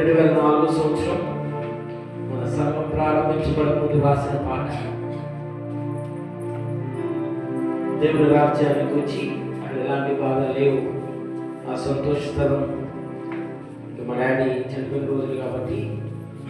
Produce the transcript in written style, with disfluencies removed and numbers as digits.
2004 సంవత్సరం మన సంఘం ప్రారంభించబడే ముందు రాసిన పాట. దేవుని రాజ్యానికి వచ్చి అక్కడ ఎలాంటి బాధ లేవు, ఆ సంతోషతరం. మా డాడీ చనిపోయిన రోజులు